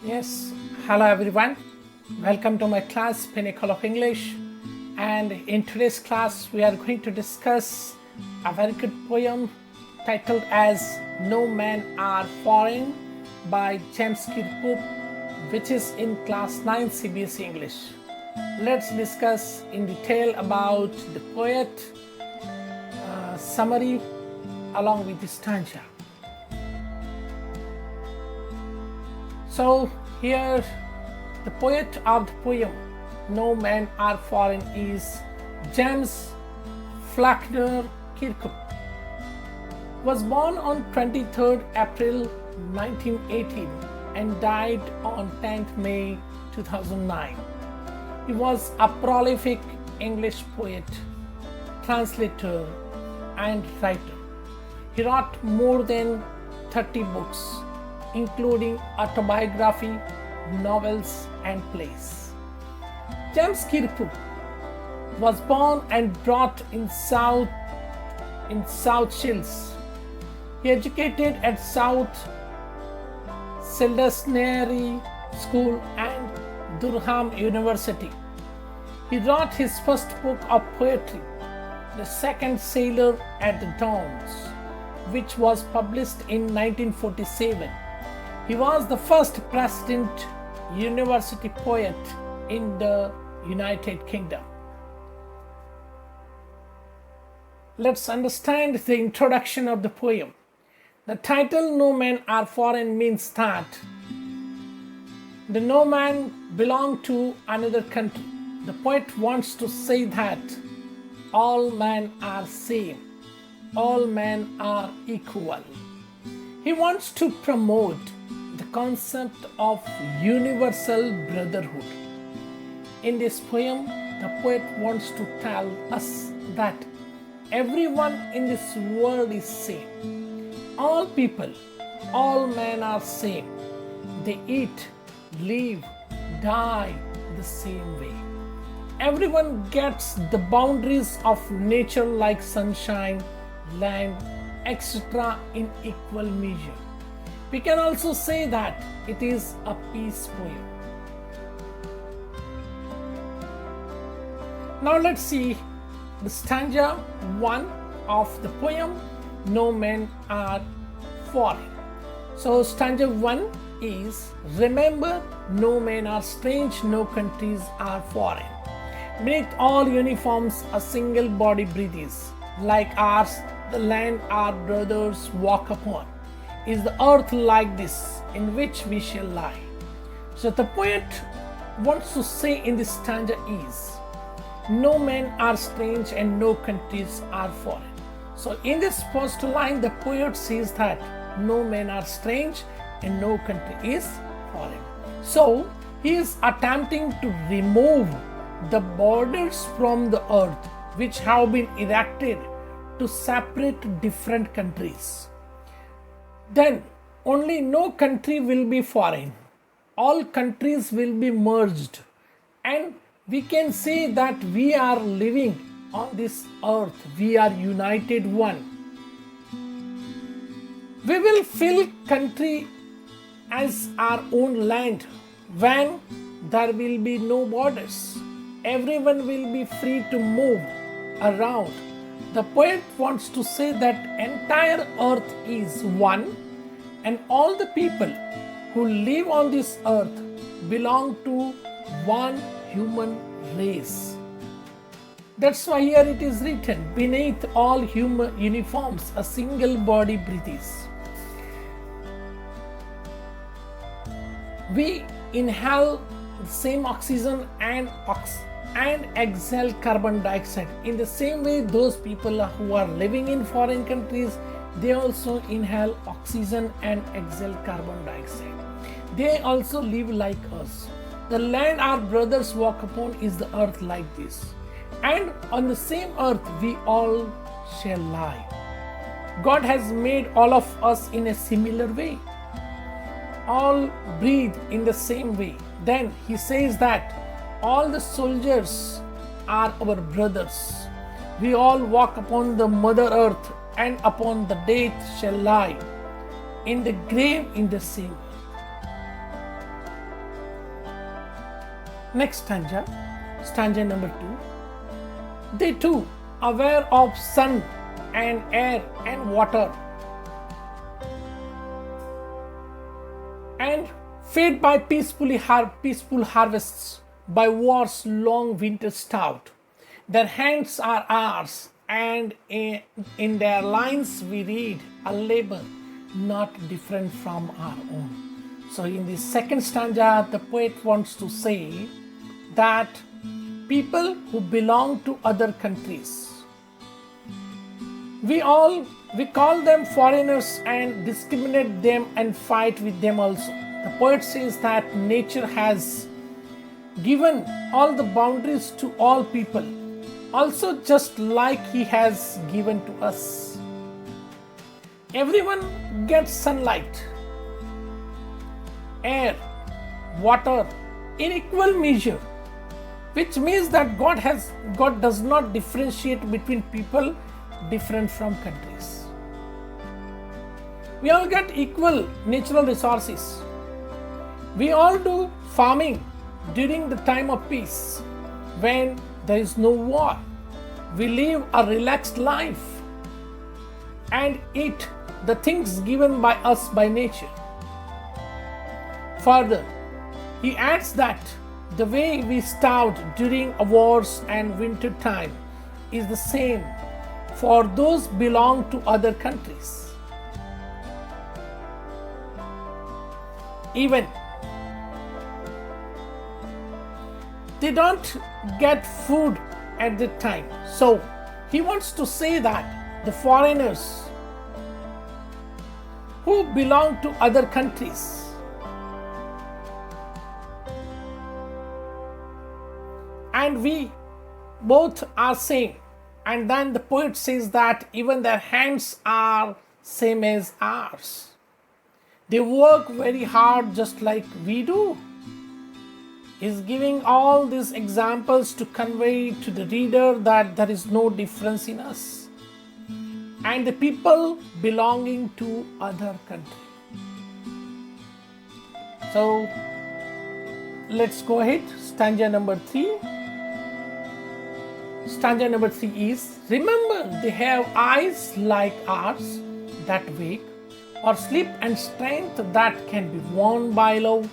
Yes, hello everyone. Welcome to my class, Pinnacle of English. And in today's class, we are going to discuss a very good poem titled as No Men Are Foreign by James Kirkup, which is in class 9 CBSE English. Let's discuss in detail about the poet, summary along with the stanza. So here the poet of the poem No Men Are Foreign is James Faulkner Kirkup. Was born on 23rd April 1918 and died on 10th May 2009. He was a prolific English poet, translator and writer. He wrote more than 30 books, including autobiography, novels, and plays. James Kirkup was born and brought in South Shields. He educated at South Salisbury School and Durham University. He wrote his first book of poetry, The Second Sailor at the Downs, which was published in 1947. He was the first president university poet in the United Kingdom. Let's understand the introduction of the poem. The title No Men Are Foreign means that the no man belongs to another country. The poet wants to say that all men are same, all men are equal. He wants to promote the concept of universal brotherhood. In this poem, the poet wants to tell us that everyone in this world is same. All people, all men are same. They eat, live, die the same way. Everyone gets the boundaries of nature like sunshine, land, etc. in equal measure. We can also say that it is a peace poem. Now let's see the stanza 1 of the poem No Men Are Foreign. So stanza 1 is remember, no men are strange, no countries are foreign. Beneath all uniforms a single body breathes, like ours the land our brothers walk upon. Is the earth like this in which we shall lie? So the poet wants to say in this stanza is no men are strange and no countries are foreign. So in this first line the poet says that no men are strange and no country is foreign. So he is attempting to remove the borders from the earth which have been erected to separate different countries. Then only no country will be foreign. All countries will be merged, and we can say that we are living on this earth. We are united one. We will feel country as our own land when there will be no borders. Everyone will be free to move around. The poet wants to say that entire earth is one and all the people who live on this earth belong to one human race. That's why here it is written, beneath all human uniforms a single body breathes. We inhale the same oxygen and exhale carbon dioxide. In the same way, those people who are living in foreign countries, they also inhale oxygen and exhale carbon dioxide. They also live like us. The land our brothers walk upon is the earth like this. And on the same earth we all shall lie. God has made all of us in a similar way. All breathe in the same way. Then he says that all the soldiers are our brothers. We all walk upon the mother earth and upon the death shall lie. In the grave in the same way. Next stanza, stanza number 2. They too, aware of sun and air and water, and fed by peaceful harvests, by war's long winter stout. Their hands are ours, and in their lines we read a labor not different from our own. So in the second stanza, the poet wants to say that people who belong to other countries, we call them foreigners and discriminate them and fight with them also. The poet says that nature has given all the boundaries to all people, also just like he has given to us. Everyone gets sunlight, air, water in equal measure, which means that God does not differentiate between people different from countries. We all get equal natural resources. We all do farming during the time of peace when there is no war. We live a relaxed life and eat the things given by us by nature. Further, he adds that the way we starved during wars and winter time is the same for those belong to other countries. Even they don't get food at the time. So he wants to say that the foreigners who belong to other countries, and we both are same. And then the poet says that even their hands are same as ours. They work very hard just like we do. He's giving all these examples to convey to the reader that there is no difference in us and the people belonging to other country. So let's go ahead. Stanza number 3. Stanza number 3 is, remember they have eyes like ours that wake, or sleep and strength that can be won by love.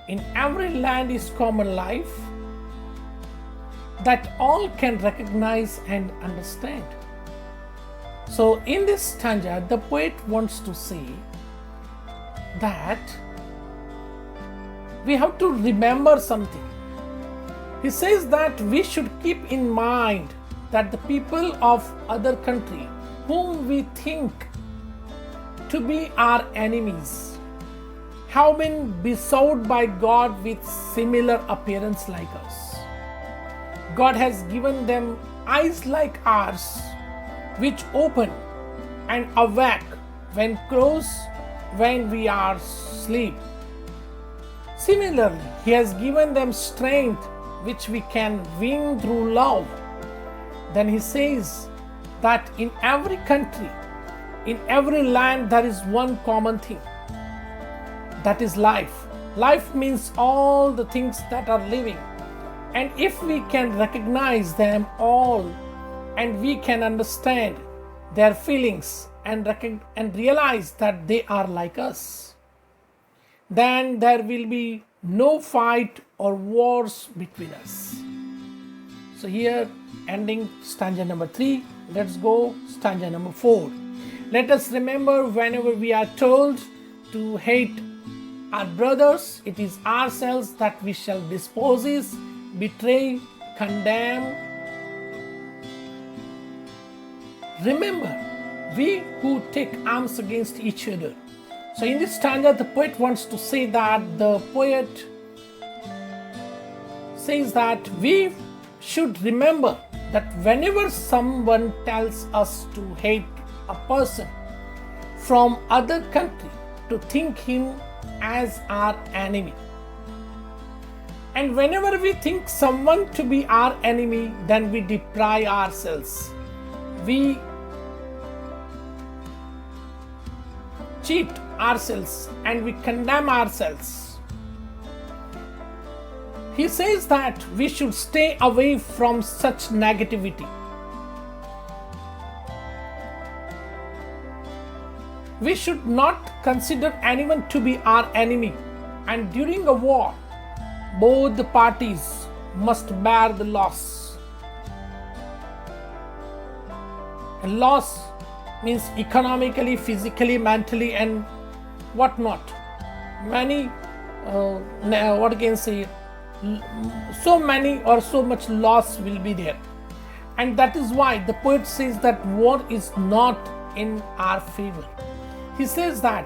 In every land is common life that all can recognize and understand. So in this stanza, the poet wants to say that we have to remember something. He says that we should keep in mind that the people of other country whom we think to be our enemies have been bestowed by God with similar appearance like us. God has given them eyes like ours, which open and awake when closed when we are asleep. Similarly, He has given them strength which we can win through love. Then he says that in every country, in every land, there is one common thing. That is life. Life means all the things that are living. And if we can recognize them all and we can understand their feelings and realize that they are like us, then there will be no fight or wars between us. So here, ending stanza number 3, let's go stanza number 4. Let us remember whenever we are told to hate our brothers, it is ourselves that we shall dispose, betray, condemn. Remember, we who take arms against each other. So in this stanza, the poet wants to say that we should remember that whenever someone tells us to hate a person from other country, to think him as our enemy. And whenever we think someone to be our enemy, then we deprive ourselves. We cheat ourselves and we condemn ourselves. He says that we should stay away from such negativity. We should not consider anyone to be our enemy, and during a war, both the parties must bear the loss. And loss means economically, physically, mentally, and whatnot. Many, what can I say, so many or so much loss will be there. And that is why the poet says that war is not in our favor. He says that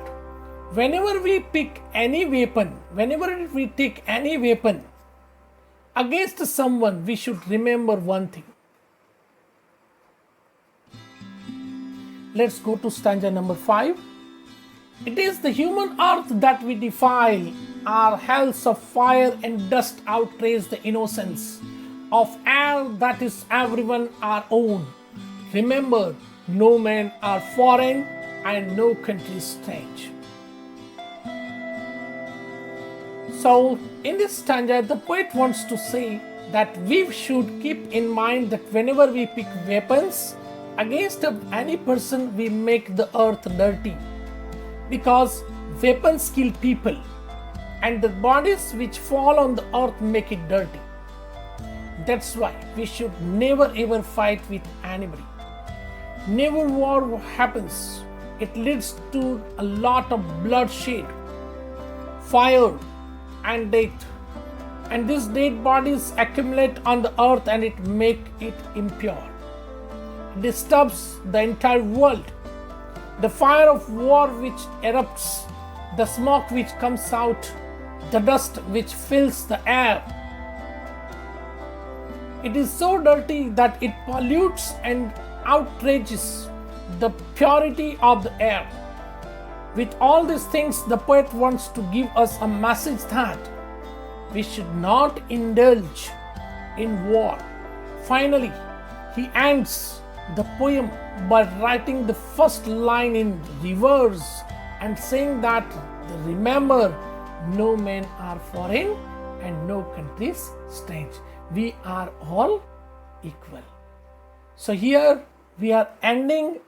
whenever we pick any weapon, whenever we take any weapon against someone, we should remember one thing. Let's go to stanza number 5. It is the human earth that we defile. Our hells of fire and dust outrage the innocence of air that is everyone our own. Remember, no men are foreign and no country strange. So, in this stanza, the poet wants to say that we should keep in mind that whenever we pick weapons against any person, we make the earth dirty, because weapons kill people and the bodies which fall on the earth make it dirty. That's why we should never ever fight with anybody. Never war happens. It leads to a lot of bloodshed, fire and death. And these dead bodies accumulate on the earth and it makes it impure. It disturbs the entire world. The fire of war which erupts, the smoke which comes out, the dust which fills the air. It is so dirty that it pollutes and outrages the purity of the air. With all these things, the poet wants to give us a message that we should not indulge in war. Finally, he ends the poem by writing the first line in reverse and saying that, remember, no men are foreign and no countries strange. We are all equal. So here we are ending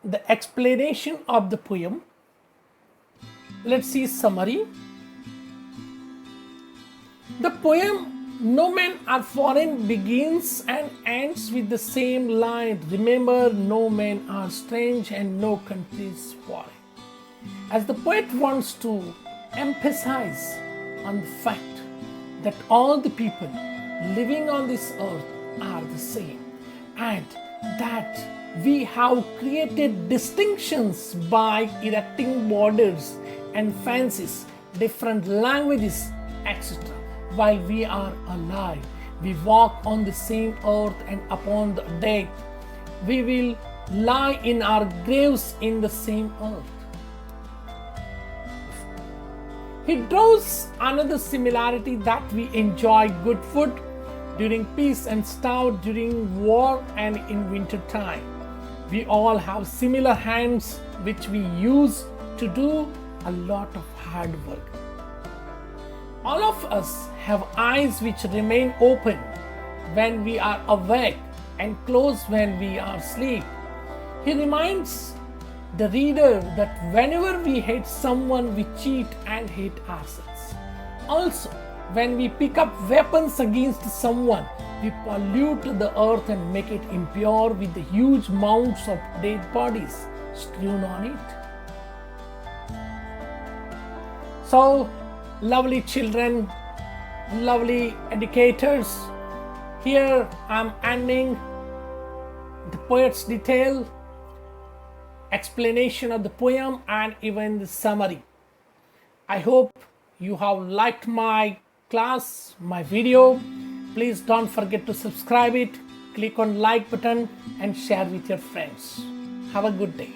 the explanation of the poem. Let's see summary. The poem No Men Are Foreign begins and ends with the same line. Remember, no men are strange and no countries foreign. As the poet wants to emphasize on the fact that all the people living on this earth are the same, and that we have created distinctions by erecting borders and fences, different languages, etc. While we are alive, we walk on the same earth, and upon the death, we will lie in our graves in the same earth. He draws another similarity that we enjoy good food during peace and starve during war and in winter time. We all have similar hands which we use to do a lot of hard work. All of us have eyes which remain open when we are awake and closed when we are asleep. He reminds the reader that whenever we hate someone, we cheat and hate ourselves. Also, when we pick up weapons against someone, we pollute the earth and make it impure with the huge mounds of dead bodies strewn on it. So, lovely children, lovely educators, here I am ending the poet's detailed explanation of the poem and even the summary. I hope you have liked my class, my video. Please don't forget to subscribe it, click on like button and share with your friends. Have a good day.